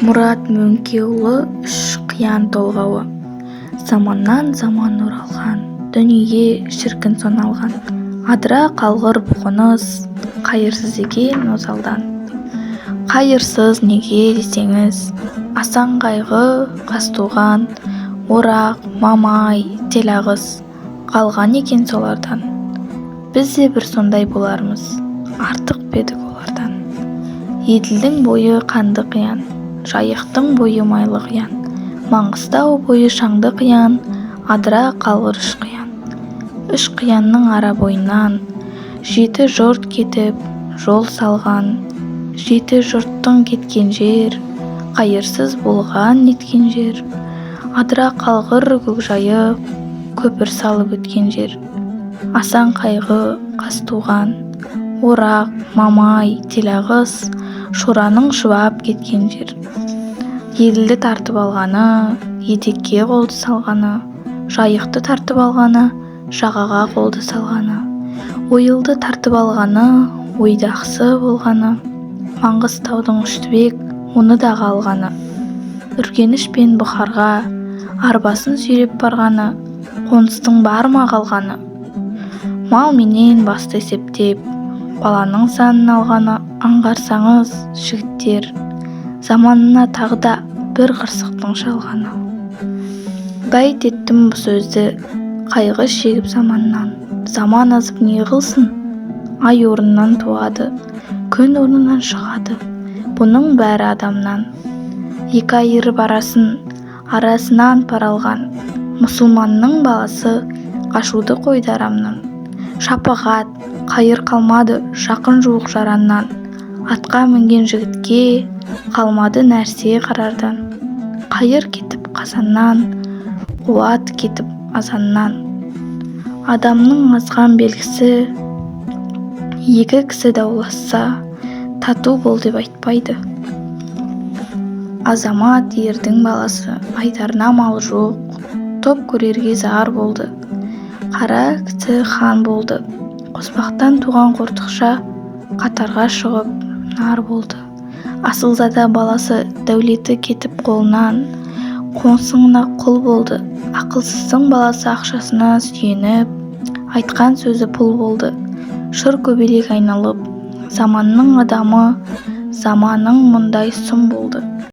Мұрат Мөңкеұлы үш қиян толғауы. Заманнан заман оралған, дүниеге шіркін соналған. Адыра қалғыр бұғыныз, қайырсыз екен озалдан. Қайырсыз неге десеңіз, асан қайғы, қазтуған, орақ, мамай, телағыз қалған екен солардан. Біз де бір сондай болармыз, артық бедік олардан. Еділдің бойы қанды қиян, жайықтың бойы майлы қиян, Маңғыстау бойы шаңды қиян, адыра қалғыр үш қиян. Үш қиянның ара бойынан жеті жұрт кетіп жол салған, жеті жұрттың кеткен жер, қайырсыз болған неткен жер. Адыра қалғыр көкжайық, көпір салып өткен жер. Асан қайғы, қазтуған, орақ, мамай, телағыз шораның шұбап кеткен жер. Еділді тартып алғаны, етекке қолды салғаны, жайықты тартып алғаны, жағаға қолды салғаны, ойылды тартып алғаны, ойдақсы болғаны, Маңғыстаудың үштібек оны дағы алғаны, Үргеніш пен Бұхарға арбасын сүйреп барғаны, қоныстың бар ма қалғаны, мал менен басты есептеп баланың санын алғаны. Аңғарсаңыз, жігіттер, заманына тағы да бір қырсықтың шалғаны. Бәйт еттім бұл сөзді, қайғы шегіп заманнан. Заман азып не қылсын? Ай орнынан туады, күн орнынан шығады. Бұның бәрі адамнан. Екі айырып арасынан паралған. Мұсылманның баласы қашуды қойды арамнан. Шапағат, қайыр қалмады жақын жуық жараннан. Атқа мінген жігітке қалмады нәрсе қарардан. Қайыр кетіп қазаннан, қуат кетіп азаннан. Адамның азған белгісі, екі кісі дауласса, тату бол деп айтпайды. Азамат ердің баласы, айтарына мал жоқ, топ көрерге зар болды. Қара кісі хан болды, қоспақтан туған қортықша қатарға шығып нар болды. Асылзада баласы дәулеті кетіп қолынан, қоңсыңына құл болды. Ақылсыздың баласы ақшасына сүйеніп, айтқан сөзі пұл болды. Шыр көбелек айналып, заманның адамы, заманың мұндай сұм болды.